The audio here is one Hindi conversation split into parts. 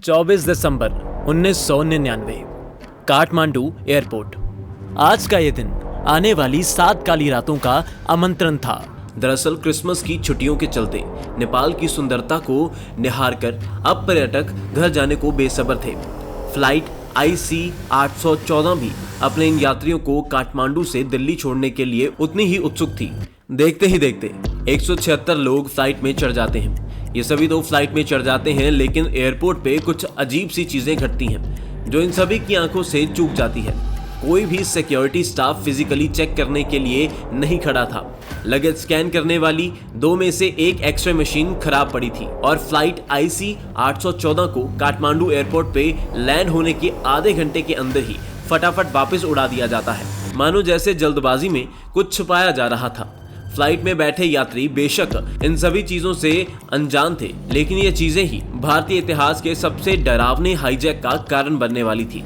24 दिसंबर 1999 काठमांडू एयरपोर्ट। आज का ये दिन आने वाली 7 काली रातों का आमंत्रण था। दरअसल क्रिसमस की छुट्टियों के चलते नेपाल की सुंदरता को निहारकर अब पर्यटक घर जाने को बेसब्र थे। फ्लाइट IC 814 भी अपने इन यात्रियों को काठमांडू से दिल्ली छोड़ने के लिए उतनी ही उत्सुक थी। देखते ही देखते 176 लोग फ्लाइट में चढ़ जाते हैं। ये सभी तो फ्लाइट में चढ़ जाते हैं, लेकिन एयरपोर्ट पे कुछ अजीब सी चीजें घटती हैं जो इन सभी की आंखों से चूक जाती है। कोई भी सिक्योरिटी स्टाफ फिजिकली चेक करने के लिए नहीं खड़ा था। लगेज स्कैन करने वाली 2 में से एक एक्सरे मशीन खराब पड़ी थी और फ्लाइट IC 814 को काठमांडू एयरपोर्ट पे लैंड होने के आधे घंटे के अंदर ही फटाफट वापस उड़ा दिया जाता है, मानो जैसे जल्दबाजी में कुछ छुपाया जा रहा था। फ्लाइट में बैठे यात्री बेशक इन सभी चीजों से अनजान थे, लेकिन ये चीजें ही भारतीय इतिहास के सबसे डरावने हाईजैक का कारण बनने वाली थी।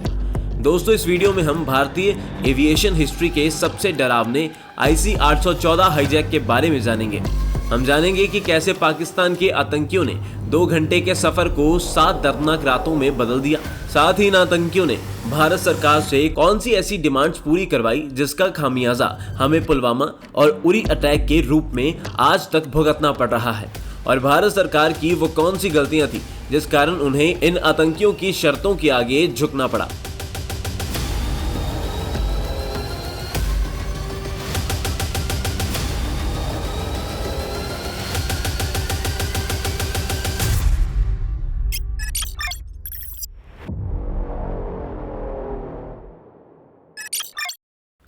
दोस्तों, इस वीडियो में हम भारतीय एविएशन हिस्ट्री के सबसे डरावने IC 814 हाईजैक के बारे में जानेंगे। हम जानेंगे कि कैसे पाकिस्तान के आतंकियों ने 2 घंटे के सफर को 7 दर्दनाक रातों में बदल दिया। साथ ही इन आतंकियों ने भारत सरकार से कौन सी ऐसी डिमांड्स पूरी करवाई जिसका खामियाजा हमें पुलवामा और उरी अटैक के रूप में आज तक भुगतना पड़ रहा है, और भारत सरकार की वो कौन सी गलतियां थी जिस कारण उन्हें इन आतंकियों की शर्तों के आगे झुकना पड़ा।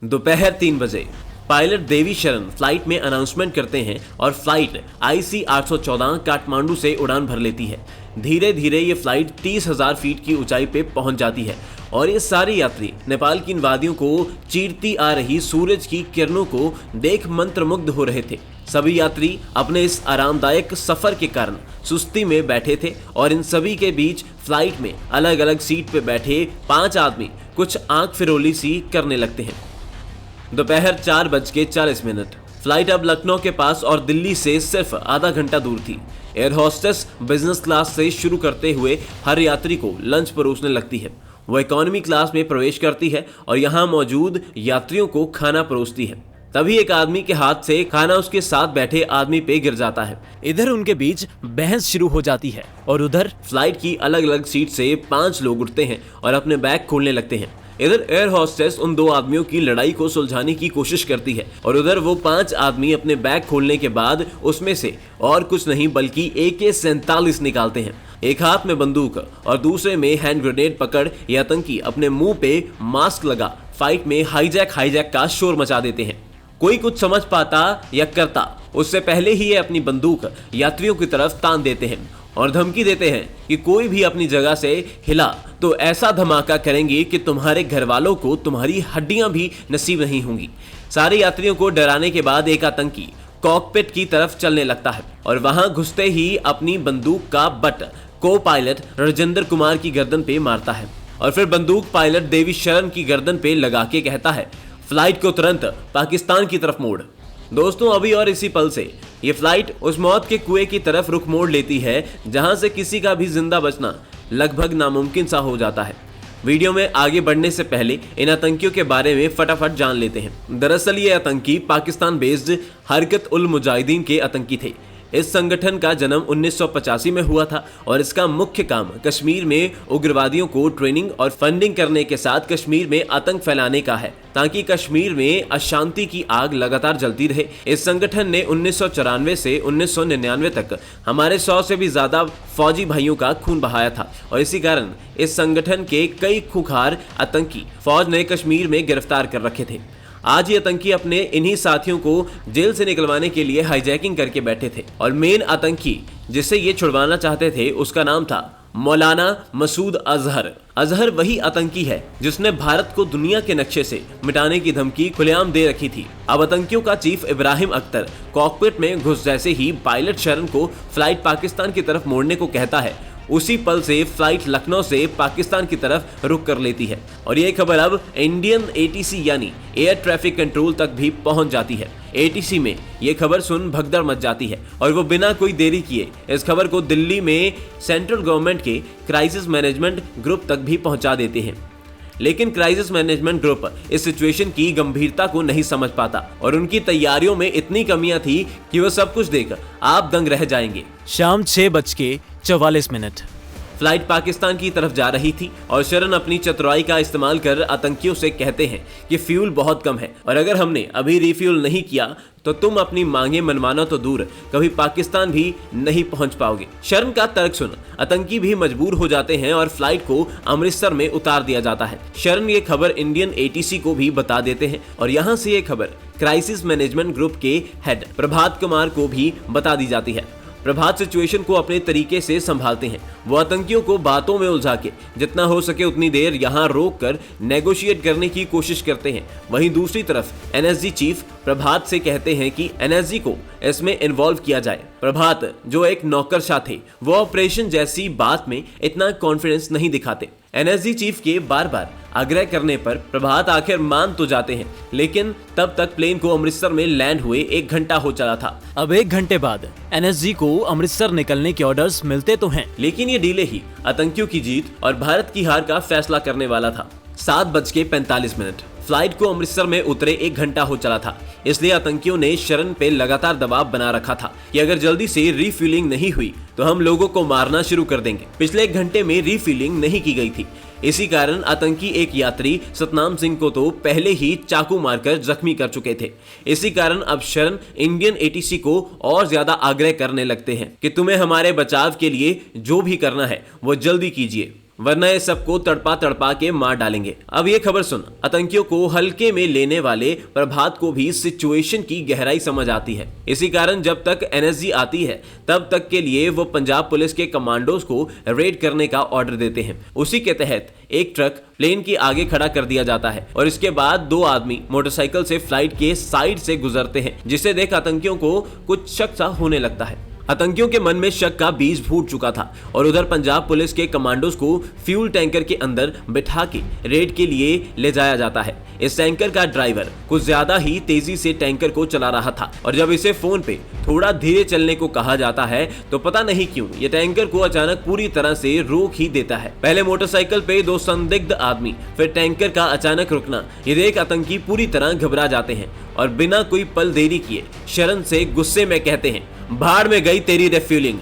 दोपहर 3 बजे पायलट देवी शरण फ्लाइट में अनाउंसमेंट करते हैं और फ्लाइट IC 814 काठमांडू से उड़ान भर लेती है। धीरे धीरे ये फ्लाइट 30,000 फीट की ऊंचाई पे पहुंच जाती है और ये सारे यात्री नेपाल की इन वादियों को चीरती आ रही सूरज की किरणों को देख मंत्रमुग्ध हो रहे थे। सभी यात्री अपने इस आरामदायक सफर के कारण सुस्ती में बैठे थे और इन सभी के बीच फ्लाइट में अलग अलग सीट पे बैठे 5 आदमी कुछ आंख फिरोली सी करने लगते हैं। दोपहर 4:40 फ्लाइट अब लखनऊ के पास और दिल्ली से सिर्फ आधा घंटा दूर थी। एयर होस्टेस बिजनेस क्लास से शुरू करते हुए हर यात्री को लंच परोसने लगती है। वो इकोनॉमी क्लास में प्रवेश करती है और यहाँ मौजूद यात्रियों को खाना परोसती है। तभी एक आदमी के हाथ से खाना उसके साथ बैठे आदमी पे गिर जाता है। इधर उनके बीच बहस शुरू हो जाती है और उधर फ्लाइट की अलग अलग सीट से 5 लोग उठते हैं और अपने बैग खोलने लगते हैं। इधर एयर होस्टेस उन 2 आदमियों की लड़ाई को सुलझाने की कोशिश करती है और उधर वो 5 आदमी अपने बैग खोलने के बाद उसमें से और कुछ नहीं बल्कि AK-47 निकालते हैं। एक हाथ में बंदूक और दूसरे में हैंड ग्रेनेड पकड़ ये आतंकी अपने मुंह पे मास्क लगा फाइट में हाईजैक का शोर मचा देते हैं। कोई कुछ समझ पाता या करता उससे पहले ही ये अपनी बंदूक यात्रियों की तरफ तान देते हैं और धमकी देते हैं कि कोई भी अपनी जगह से हिला तो ऐसा धमाका करेंगे कि तुम्हारे घर वालों को तुम्हारी हड्डियां भी नसीब नहीं होंगी। सारे यात्रियों को डराने के बाद एक आतंकी कॉकपिट की तरफ चलने लगता है और वहां घुसते ही अपनी बंदूक का बट को पायलट राजेंद्र कुमार की गर्दन पे मारता है और फिर बंदूक पायलट देवी शरण की गर्दन पे लगा के कहता है, फ्लाइट को तुरंत पाकिस्तान की तरफ मोड़। दोस्तों, अभी और इसी पल से ये फ्लाइट उस मौत के कुएं की तरफ रुख मोड़ लेती है जहां से किसी का भी जिंदा बचना लगभग नामुमकिन सा हो जाता है। वीडियो में आगे बढ़ने से पहले इन आतंकियों के बारे में फटाफट जान लेते हैं। दरअसल ये आतंकी पाकिस्तान बेस्ड हरकत उल मुजाहिदीन के आतंकी थे। इस संगठन का जन्म 1985 में हुआ था और इसका मुख्य काम कश्मीर में उग्रवादियों को ट्रेनिंग और फंडिंग करने के साथ कश्मीर में आतंक फैलाने का है, ताकि कश्मीर में अशांति की आग लगातार जलती रहे। इस संगठन ने 1994 से 1999 तक हमारे 100 से भी ज्यादा फौजी भाइयों का खून बहाया था और इसी कारण इस संगठन के कई खूंखार आतंकी फौज ने कश्मीर में गिरफ्तार कर रखे थे। आज ये आतंकी अपने इन्हीं साथियों को जेल से निकलवाने के लिए हाईजैकिंग करके बैठे थे और मेन आतंकी जिसे ये छुड़वाना चाहते थे उसका नाम था मौलाना मसूद अजहर। अजहर वही आतंकी है जिसने भारत को दुनिया के नक्शे से मिटाने की धमकी खुलेआम दे रखी थी। अब आतंकियों का चीफ इब्राहिम अख्तर कॉकपिट में घुस जैसे ही पायलट शरण को फ्लाइट पाकिस्तान की तरफ मोड़ने को कहता है, उसी पल से फ्लाइट लखनऊ से पाकिस्तान की तरफ रुख कर लेती है और ये खबर अब इंडियन एटीसी यानी एयर ट्रैफिक कंट्रोल तक भी पहुंच जाती है। एटीसी में ये खबर सुन भगदड़ मच जाती है और वो बिना कोई देरी किए इस खबर को दिल्ली में सेंट्रल गवर्नमेंट के क्राइसिस मैनेजमेंट ग्रुप तक भी पहुंचा देते हैं। लेकिन क्राइसिस मैनेजमेंट ग्रुप इस सिचुएशन की गंभीरता को नहीं समझ पाता और उनकी तैयारियों में इतनी कमियां थी कि वो सब कुछ देख आप दंग रह जाएंगे। शाम 6:44 फ्लाइट पाकिस्तान की तरफ जा रही थी और शरण अपनी चतुराई का इस्तेमाल कर आतंकियों से कहते हैं कि फ्यूल बहुत कम है और अगर हमने अभी रिफ्यूल नहीं किया तो तुम अपनी मांगे मनवाना तो दूर कभी पाकिस्तान भी नहीं पहुंच पाओगे। शरण का तर्क सुन आतंकी भी मजबूर हो जाते हैं और फ्लाइट को अमृतसर में उतार दिया जाता है। शरण ये खबर इंडियन एटीसी को भी बता देते हैं और यहाँ से ये खबर क्राइसिस मैनेजमेंट ग्रुप के हेड प्रभात कुमार को भी बता दी जाती है। प्रभात सिचुएशन को अपने तरीके से संभालते हैं। वो आतंकियों को बातों में उलझा के जितना हो सके उतनी देर यहाँ रोक कर नेगोशिएट करने की कोशिश करते हैं। वहीं दूसरी तरफ एनएसजी चीफ प्रभात से कहते हैं कि एनएसजी को इसमें इन्वॉल्व किया जाए। प्रभात जो एक नौकरशाह थे वो ऑपरेशन जैसी बात में इतना कॉन्फिडेंस नहीं दिखाते। एनएसजी चीफ के बार बार आग्रह करने पर प्रभात आखिर मान तो जाते हैं, लेकिन तब तक प्लेन को अमृतसर में लैंड हुए 1 घंटा हो चला था। अब 1 घंटे बाद एनएसजी को अमृतसर निकलने के ऑर्डर्स मिलते तो हैं, लेकिन ये डिले ही आतंकियों की जीत और भारत की हार का फैसला करने वाला था। 7:45 फ्लाइट को अमृतसर में उतरे 1 घंटा हो चला था, इसलिए आतंकियों ने शरण पे लगातार दबाव बना रखा था कि अगर जल्दी से रिफ्यूलिंग नहीं हुई तो हम लोगों को मारना शुरू कर देंगे। पिछले 1 घंटे में रिफ्यूलिंग नहीं की गई थी, इसी कारण आतंकी एक यात्री सतनाम सिंह को तो पहले ही चाकू मारकर जख्मी कर चुके थे। इसी कारण अब शरण इंडियन एटीसी को और ज्यादा आग्रह करने लगते हैं कि तुम्हें हमारे बचाव के लिए जो भी करना है वो जल्दी कीजिए, वरना ये सबको तड़पा तड़पा के मार डालेंगे। अब ये खबर सुन आतंकियों को हल्के में लेने वाले प्रभात को भी सिचुएशन की गहराई समझ आती है। इसी कारण जब तक एनएसजी आती है तब तक के लिए वो पंजाब पुलिस के कमांडोज को रेड करने का ऑर्डर देते हैं। उसी के तहत एक ट्रक प्लेन के आगे खड़ा कर दिया जाता है और इसके बाद 2 आदमी मोटरसाइकिल से फ्लाइट के साइड से गुजरते हैं, जिसे देख आतंकियों को कुछ शक सा होने लगता है। आतंकियों के मन में शक का बीज फूट चुका था और उधर पंजाब पुलिस के कमांडोज को फ्यूल टैंकर के अंदर बिठा के रेड के लिए ले जाया जाता है। इस टैंकर का ड्राइवर कुछ ज्यादा ही तेजी से टैंकर को चला रहा था और जब इसे फोन पे थोड़ा धीरे चलने को कहा जाता है तो पता नहीं क्यों ये टैंकर को अचानक पूरी तरह से रोक ही देता है। पहले मोटरसाइकिल पे 2 संदिग्ध आदमी, फिर टैंकर का अचानक रुकना, ये देख आतंकी पूरी तरह घबरा जाते हैं और बिना कोई पल देरी किए शरण से गुस्से में कहते हैं, भाड़ में गई तेरी रिफ्यूलिंग।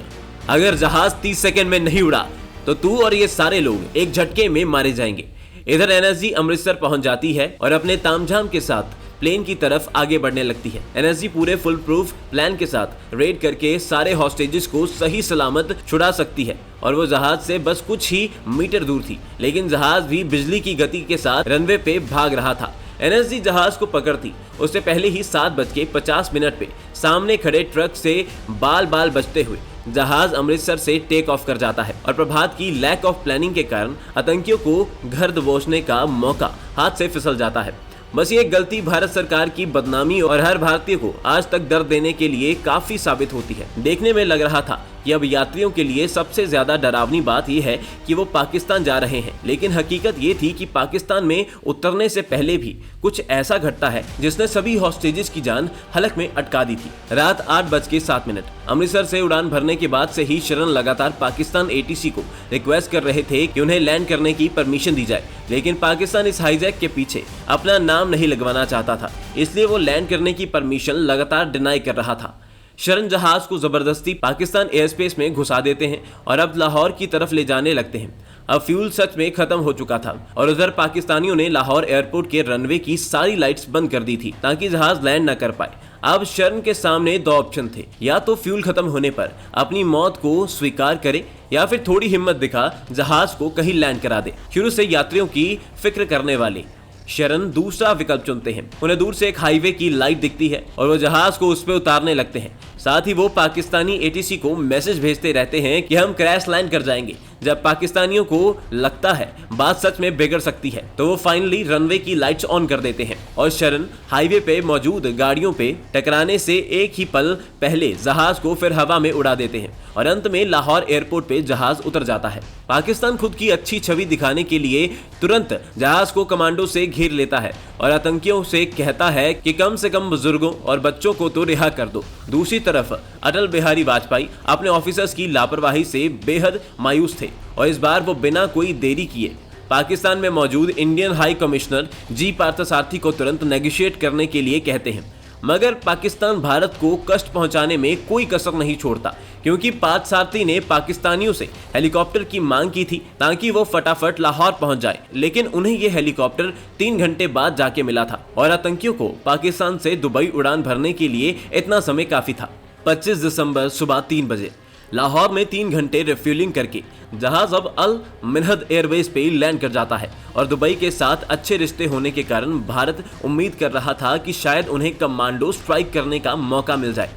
अगर जहाज 30 सेकंड में नहीं उड़ा तो तू और ये सारे लोग एक झटके में मारे जाएंगे। इधर एनएसजी अमृतसर पहुंच जाती है और अपने तामझाम के साथ प्लेन की तरफ आगे बढ़ने लगती है। एनएसजी पूरे फुल प्रूफ प्लान के साथ रेड करके सारे हॉस्टेजेस को सही सलामत छुड़ा सकती है और वो जहाज से बस कुछ ही मीटर दूर थी, लेकिन जहाज भी बिजली की गति के साथ रनवे पे भाग रहा था। एनएसजी जहाज को पकड़ती उससे पहले ही 7:50 पे सामने खड़े ट्रक से बाल बाल बचते हुए जहाज अमृतसर से टेक ऑफ कर जाता है और प्रभात की लैक ऑफ प्लानिंग के कारण आतंकियों को घर दबोचने का मौका हाथ से फिसल जाता है। बस ये गलती भारत सरकार की बदनामी और हर भारतीय को आज तक दर्द देने के लिए काफी साबित होती है। देखने में लग रहा था कि अब यात्रियों के लिए सबसे ज्यादा डरावनी बात यह है कि वो पाकिस्तान जा रहे हैं, लेकिन हकीकत ये थी कि पाकिस्तान में उतरने से पहले भी कुछ ऐसा घटता है जिसने सभी हॉस्टेजेस की जान हलक में अटका दी थी। रात 8:07 अमृतसर से उड़ान भरने के बाद से ही शरण लगातार पाकिस्तान एटीसी को रिक्वेस्ट कर रहे थे कि उन्हें लैंड करने की परमिशन दी जाए, लेकिन पाकिस्तान इस हाईजैक के पीछे अपना नाम नहीं लगवाना चाहता था, इसलिए वो लैंड करने की परमिशन लगातार डिनाई कर रहा था। शरण जहाज को जबरदस्ती पाकिस्तान एयर स्पेस में घुसा देते हैं और अब लाहौर की तरफ ले जाने लगते हैं। अब फ्यूल सच में खत्म हो चुका था और उधर पाकिस्तानियों ने लाहौर एयरपोर्ट के रनवे की सारी लाइट्स बंद कर दी थी ताकि जहाज लैंड न कर पाए। अब शरण के सामने 2 ऑप्शन थे, या तो फ्यूल खत्म होने पर अपनी मौत को स्वीकार करे या फिर थोड़ी हिम्मत दिखा जहाज को कहीं लैंड करा दे। शुरू से यात्रियों की फिक्र करने वाले शरण दूसरा विकल्प चुनते हैं। उन्हें दूर से एक हाईवे की लाइट दिखती है और वो जहाज को उस पर उतारने लगते हैं। साथ ही वो पाकिस्तानी एटीसी को मैसेज भेजते रहते हैं कि हम क्रैश लैंड कर जाएंगे, जब पाकिस्तानियों को लगता है बात सच में बिगड़ सकती है तो वो फाइनली रनवे की लाइट्स ऑन कर देते हैं और शरण हाईवे पे मौजूद गाड़ियों पे टकराने से एक ही पल पहले जहाज को फिर हवा में उड़ा देते हैं और अंत में लाहौर एयरपोर्ट पे जहाज उतर जाता है। पाकिस्तान खुद की अच्छी छवि दिखाने के लिए तुरंत जहाज को कमांडो से घेर लेता है और आतंकियों से कहता है कि कम से कम बुजुर्गों और बच्चों को तो रिहा कर दो। दूसरी तरफ अटल बिहारी वाजपेयी अपने ऑफिसर्स की लापरवाही से बेहद मायूस थे और इस बार वो बिना कोई देरी किए पाकिस्तान में मौजूद इंडियन हाई कमिश्नर जी पार्थसारथी को तुरंत नेगोशिएट करने के लिए कहते हैं। मगर पाकिस्तान भारत को कष्ट पहुंचाने में कोई कसर नहीं छोड़ता, क्योंकि पार्थसारथी ने पाकिस्तानियों से हेलीकॉप्टर की मांग की थी ताकि वो फटाफट लाहौर पहुंच जाए, लेकिन उन्हें ये हेलीकॉप्टर 3 घंटे बाद जाके मिला था और आतंकियों को पाकिस्तान से दुबई उड़ान भरने के लिए इतना समय काफी था। 25 दिसंबर सुबह 3 बजे लाहौर में 3 घंटे रिफ्यूलिंग करके जहाज अब अल मिन्हद एयरवेज पे लैंड कर जाता है और दुबई के साथ अच्छे रिश्ते होने के कारण भारत उम्मीद कर रहा था कि शायद उन्हें कमांडो स्ट्राइक करने का मौका मिल जाए,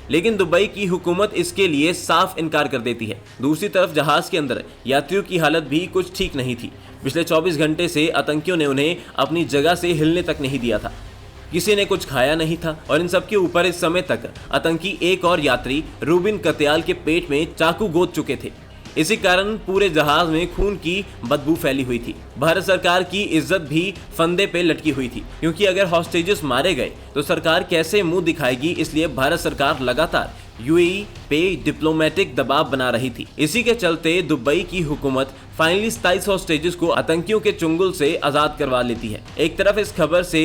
लेकिन दुबई की हुकूमत इसके लिए साफ इनकार कर देती है। दूसरी तरफ जहाज के अंदर यात्रियों की हालत भी कुछ ठीक नहीं थी। पिछले 24 घंटे से आतंकियों ने उन्हें अपनी जगह से हिलने तक नहीं दिया था, किसी ने कुछ खाया नहीं था और इन सब के ऊपर इस समय तक आतंकी एक और यात्री रूबिन कत्याल के पेट में चाकू गोद चुके थे। इसी कारण पूरे जहाज में खून की बदबू फैली हुई थी। भारत सरकार की इज्जत भी फंदे पे लटकी हुई थी, क्योंकि अगर हॉस्टेजेस मारे गए तो सरकार कैसे मुंह दिखाएगी, इसलिए भारत सरकार लगातार यूएई पे डिप्लोमेटिक दबाव बना रही थी। इसी के चलते दुबई की हुकूमत फाइनली 27 हॉस्टेजेस को आतंकियों के चुंगल से आजाद करवा लेती है। एक तरफ इस खबर से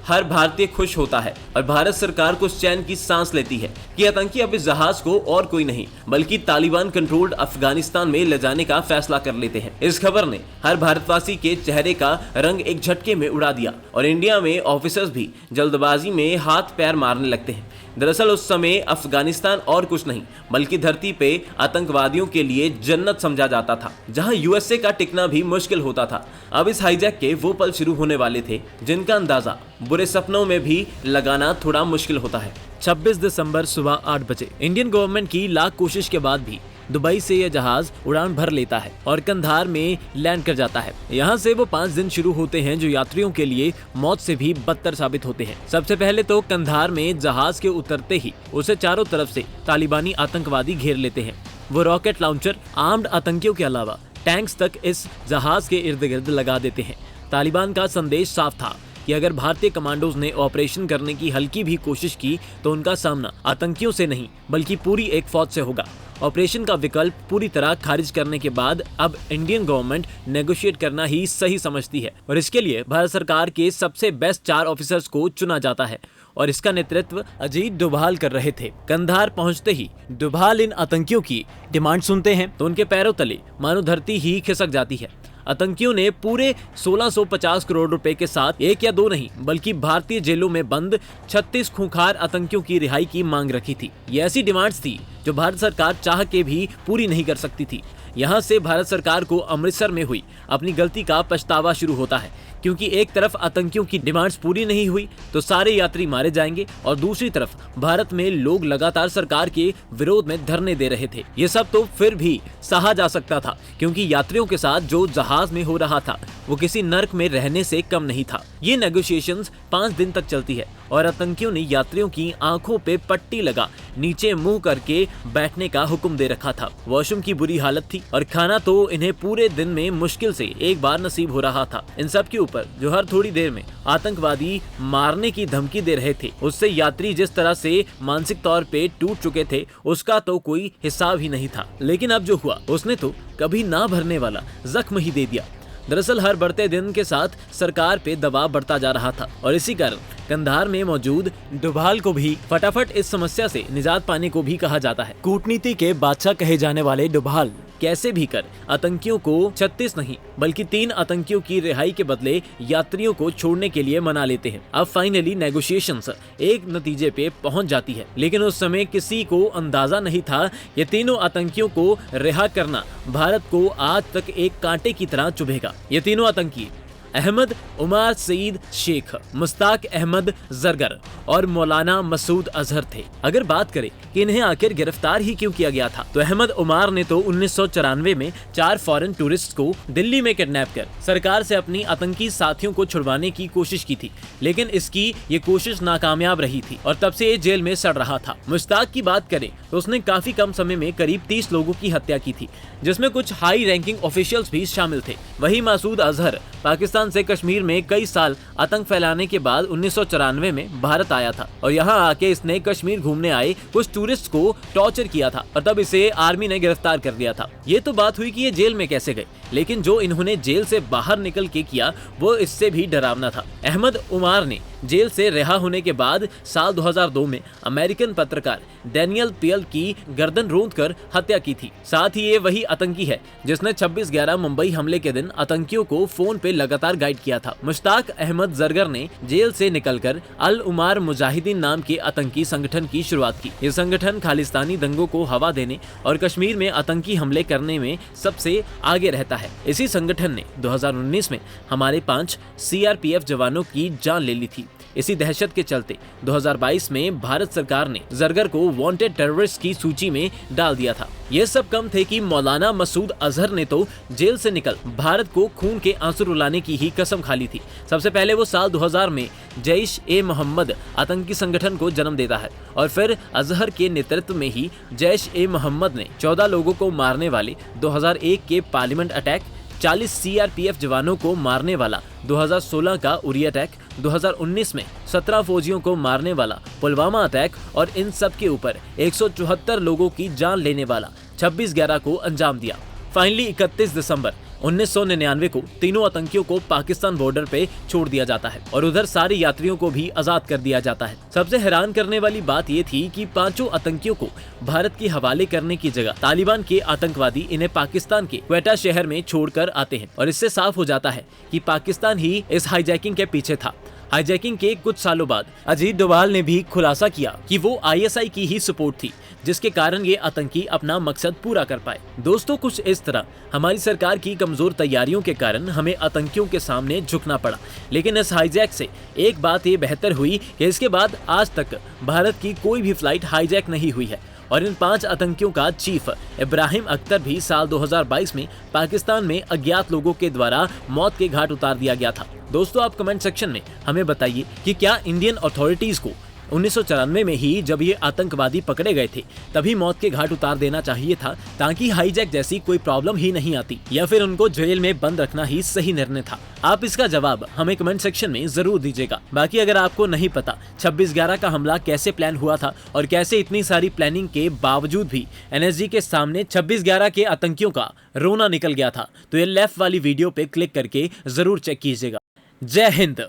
हर भारतीय खुश होता है और भारत सरकार को चैन की सांस लेती है कि आतंकी अब इस जहाज को और कोई नहीं बल्कि तालिबान कंट्रोल्ड अफगानिस्तान में ले जाने का फैसला कर लेते हैं। इस खबर ने हर भारतवासी के चेहरे का रंग एक झटके में उड़ा दिया और इंडिया में ऑफिसर्स भी जल्दबाजी में हाथ पैर मारने लगते हैं। दरअसल उस समय अफगानिस्तान और कुछ नहीं बल्कि धरती पे आतंकवादियों के लिए जन्नत समझा जाता था, जहां यूएसए का टिकना भी मुश्किल होता था। अब इस हाईजैक के वो पल शुरू होने वाले थे जिनका अंदाजा बुरे सपनों में भी लगाना थोड़ा मुश्किल होता है। 26 दिसंबर सुबह 8 बजे इंडियन गवर्नमेंट की लाख कोशिश के बाद भी दुबई से यह जहाज उड़ान भर लेता है और कंधार में लैंड कर जाता है। यहाँ से वो 5 दिन शुरू होते हैं जो यात्रियों के लिए मौत से भी बदतर साबित होते हैं। सबसे पहले तो कंधार में जहाज के उतरते ही उसे चारों तरफ से तालिबानी आतंकवादी घेर लेते हैं। वो रॉकेट लॉन्चर, आर्म्ड आतंकियों के अलावा टैंक्स तक इस जहाज के इर्द गिर्द लगा देते हैं। तालिबान का संदेश साफ था कि अगर भारतीय कमांडोज ने ऑपरेशन करने की हल्की भी कोशिश की तो उनका सामना आतंकियों से नहीं बल्कि पूरी एक फौज से होगा। ऑपरेशन का विकल्प पूरी तरह खारिज करने के बाद अब इंडियन गवर्नमेंट नेगोशिएट करना ही सही समझती है और इसके लिए भारत सरकार के सबसे बेस्ट 4 ऑफिसर्स को चुना जाता है और इसका नेतृत्व अजीत डोभाल कर रहे थे। कंधार पहुंचते ही डोभाल इन आतंकियों की डिमांड सुनते हैं तो उनके पैरों तले मानो धरती ही खिसक जाती है। आतंकियों ने पूरे 1650 करोड़ रुपए के साथ 1 या 2 नहीं बल्कि भारतीय जेलों में बंद 36 खूंखार आतंकियों की रिहाई की मांग रखी थी। ये ऐसी डिमांड्स थी जो भारत सरकार चाह के भी पूरी नहीं कर सकती थी। यहाँ से भारत सरकार को अमृतसर में हुई अपनी गलती का पछतावा शुरू होता है, क्योंकि एक तरफ आतंकियों की डिमांड्स पूरी नहीं हुई तो सारे यात्री मारे जाएंगे और दूसरी तरफ भारत में लोग लगातार सरकार के विरोध में धरने दे रहे थे। ये सब तो फिर भी सहा जा सकता था, क्योंकि यात्रियों के साथ जो जहाज में हो रहा था वो किसी नर्क में रहने से कम नहीं था। ये नेगोशिएशंस 5 दिन तक चलती है और आतंकियों ने यात्रियों की आंखों पे पट्टी लगा नीचे मुंह करके बैठने का हुक्म दे रखा था। वॉशरूम की बुरी हालत थी और खाना तो इन्हें पूरे दिन में मुश्किल से एक बार नसीब हो रहा था। इन सब के ऊपर जो हर थोड़ी देर में आतंकवादी मारने की धमकी दे रहे थे, उससे यात्री जिस तरह से मानसिक तौर पे टूट चुके थे उसका तो कोई हिसाब ही नहीं था। लेकिन अब जो हुआ उसने तो कभी ना भरने वाला जख्म ही दे दिया। दरअसल हर बढ़ते दिन के साथ सरकार पे दबाव बढ़ता जा रहा था और इसी कारण कंधार में मौजूद डोभाल को भी फटाफट इस समस्या से निजात पाने को भी कहा जाता है। कूटनीति के बादशाह कहे जाने वाले डोभाल कैसे भी कर आतंकियों को 36 नहीं बल्कि 3 आतंकियों की रिहाई के बदले यात्रियों को छोड़ने के लिए मना लेते हैं। अब फाइनली नेगोशिएशंस एक नतीजे पे पहुंच जाती है, लेकिन उस समय किसी को अंदाजा नहीं था ये तीनों आतंकियों को रिहा करना भारत को आज तक एक कांटे की तरह चुभेगा। ये तीनों आतंकी अहमद उमार सईद शेख, मुश्ताक अहमद जरगर और मौलाना मसूद अजहर थे। अगर बात करें कि इन्हें आखिर गिरफ्तार ही क्यों किया गया था, तो अहमद उमार ने तो 1994 में 4 फॉरेन टूरिस्ट को दिल्ली में किडनैप कर सरकार से अपनी आतंकी साथियों को छुड़वाने की कोशिश की थी, लेकिन इसकी ये कोशिश नाकामयाब रही थी और तब से ये जेल में सड़ रहा था। मुश्ताक की बात करें तो उसने काफी कम समय में करीब 30 लोगों की हत्या की थी, जिसमें कुछ हाई रैंकिंग ऑफिशियल्स भी शामिल थे। वही मसूद अजहर पाकिस्तान से कश्मीर में कई साल आतंक फैलाने के बाद 1994 में भारत आया था और यहाँ आके इसने कश्मीर घूमने आए कुछ टूरिस्ट को टॉर्चर किया था और तब इसे आर्मी ने गिरफ्तार कर लिया था। ये तो बात हुई कि ये जेल में कैसे गए, लेकिन जो इन्होंने जेल से बाहर निकल के किया वो इससे भी डरावना था। अहमद उमार ने जेल से रिहा होने के बाद साल 2002 में अमेरिकन पत्रकार डैनियल पियल की गर्दन रौंदकर हत्या की थी। साथ ही ये वही आतंकी है जिसने 26/11 मुंबई हमले के दिन आतंकियों को फोन पे लगातार गाइड किया था। मुश्ताक अहमद जरगर ने जेल से निकलकर अल उमार मुजाहिदीन नाम के आतंकी संगठन की शुरुआत की। ये संगठन खालिस्तानी दंगों को हवा देने और कश्मीर में आतंकी हमले करने में सबसे आगे रहता है। इसी संगठन ने 2019 में हमारे 5 CRPF जवानों की जान ले ली थी। इसी दहशत के चलते 2022 में भारत सरकार ने जरगर को वांटेड टेररिस्ट की सूची में डाल दिया था। ये सब कम थे कि मौलाना मसूद अजहर ने तो जेल से निकल भारत को खून के आंसू रुलाने की ही कसम खा ली थी। सबसे पहले वो साल 2000 में जैश-ए-मोहम्मद आतंकी संगठन को जन्म देता है और फिर अजहर के नेतृत्व में ही जैश-ए-मोहम्मद ने 14 लोगों को मारने वाले 2001 के पार्लियामेंट अटैक, 40 CRPF जवानों को मारने वाला 2016 का उरी अटैक, 2019 में 17 फौजियों को मारने वाला पुलवामा अटैक और इन सब के ऊपर 174 लोगों की जान लेने वाला 26/11 को अंजाम दिया। फाइनली 31 दिसंबर 1999 को तीनों आतंकियों को पाकिस्तान बॉर्डर पे छोड़ दिया जाता है और उधर सारे यात्रियों को भी आजाद कर दिया जाता है। सबसे हैरान करने वाली बात ये थी कि पांचों आतंकियों को भारत के हवाले करने की जगह तालिबान के आतंकवादी इन्हें पाकिस्तान के क्वेटा शहर में छोड़कर आते हैं और इससे साफ हो जाता है कि पाकिस्तान ही इस हाईजैकिंग के पीछे था। हाईजैकिंग के कुछ सालों बाद अजीत डोभाल ने भी खुलासा किया कि वो ISI की ही सपोर्ट थी, जिसके कारण ये आतंकी अपना मकसद पूरा कर पाए। दोस्तों, कुछ इस तरह हमारी सरकार की कमजोर तैयारियों के कारण हमें आतंकियों के सामने झुकना पड़ा, लेकिन इस हाईजैक से एक बात ये बेहतर हुई कि इसके बाद आज तक भारत की कोई भी फ्लाइट हाईजैक नहीं हुई है और इन 5 आतंकियों का चीफ इब्राहिम अख्तर भी साल 2022 में पाकिस्तान में अज्ञात लोगों के द्वारा मौत के घाट उतार दिया गया था। दोस्तों, आप कमेंट सेक्शन में हमें बताइए कि क्या इंडियन अथॉरिटीज को 1994 में ही जब ये आतंकवादी पकड़े गए थे तभी मौत के घाट उतार देना चाहिए था ताकि हाईजैक जैसी कोई प्रॉब्लम ही नहीं आती, या फिर उनको जेल में बंद रखना ही सही निर्णय था? आप इसका जवाब हमें कमेंट सेक्शन में जरूर दीजिएगा। बाकी अगर आपको नहीं पता 26/11 का हमला कैसे प्लान हुआ था और कैसे इतनी सारी प्लानिंग के बावजूद भी NSG के सामने 26/11 के आतंकियों का रोना निकल गया था, तो ये लेफ्ट वाली वीडियो पे क्लिक करके जरूर चेक कीजिएगा। जय हिंद।